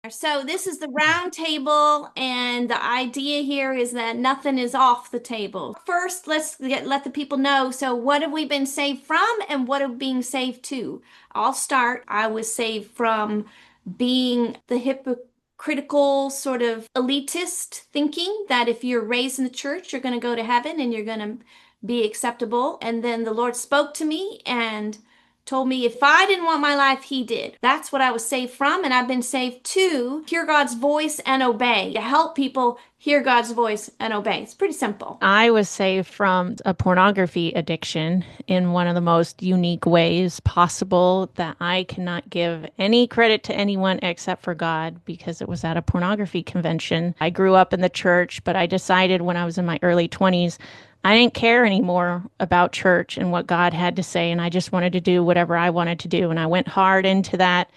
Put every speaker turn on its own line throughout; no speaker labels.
So this is the round table, and the idea here is that nothing is off the table. First, let the people know. So what have we been saved from, and what are we being saved to? I'll start. I was saved from being the hypocritical sort of elitist thinking that if you're raised in the church, you're going to go to heaven and you're going to be acceptable. And then the Lord spoke to me and told me if I didn't want my life, he did. That's what I was saved from, and I've been saved to hear God's voice and obey, to help people hear God's voice and obey. It's pretty simple.
I was saved from a pornography addiction in one of the most unique ways possible that I cannot give any credit to anyone except for God because it was at a pornography convention. I grew up in the church, but I decided when I was in my early 20s, I didn't care anymore about church and what God had to say, and I just wanted to do whatever I wanted to do. And I went hard into that,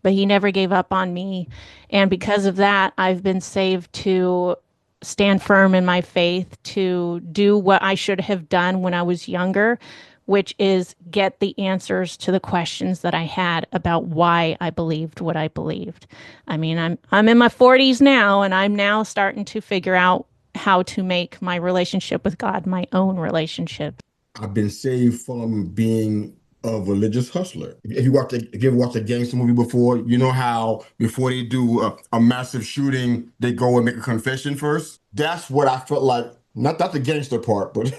but He never gave up on me. And because of that, I've been saved to stand firm in my faith, to do what I should have done when I was younger, which is get the answers to the questions that I had about why I believed what I believed. I mean, I'm in my 40s now, and I'm now starting to figure out how to make my relationship with God my own relationship.
I've been saved from being a religious hustler. If you ever watched a gangster movie before, you know how before they do a massive shooting, they go and make a confession first. That's what I felt like. Not the gangster part, but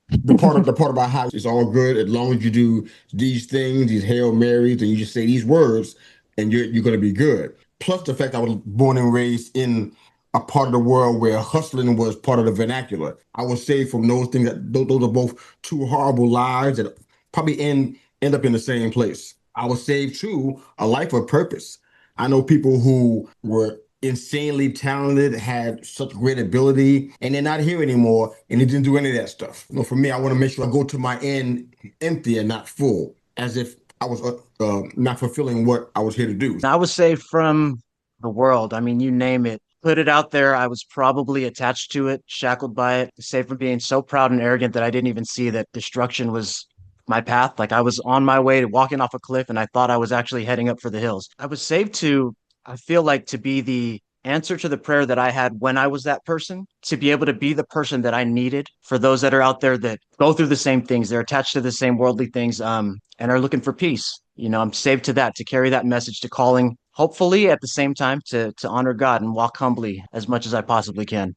the part about how it's all good as long as you do these things, these Hail Marys, and you just say these words, and you're going to be good. Plus the fact I was born and raised in a part of the world where hustling was part of the vernacular. I was saved from those things. Those are both two horrible lives that probably end up in the same place. I was saved to a life of purpose. I know people who were insanely talented, had such great ability, and they're not here anymore, and they didn't do any of that stuff. For me, I want to make sure I go to my end empty and not full, as if I was not fulfilling what I was here to do.
I was saved from the world. I mean, you name it. Put it out there. I was probably attached to it, shackled by it, saved from being so proud and arrogant that I didn't even see that destruction was my path. Like I was on my way to walking off a cliff and I thought I was actually heading up for the hills. I was saved to, I feel like, to be the answer to the prayer that I had when I was that person, to be able to be the person that I needed for those that are out there that go through the same things. They're attached to the same worldly things, and are looking for peace. I'm saved to that, to carry that message, to calling, hopefully at the same time to honor God and walk humbly as much as I possibly can.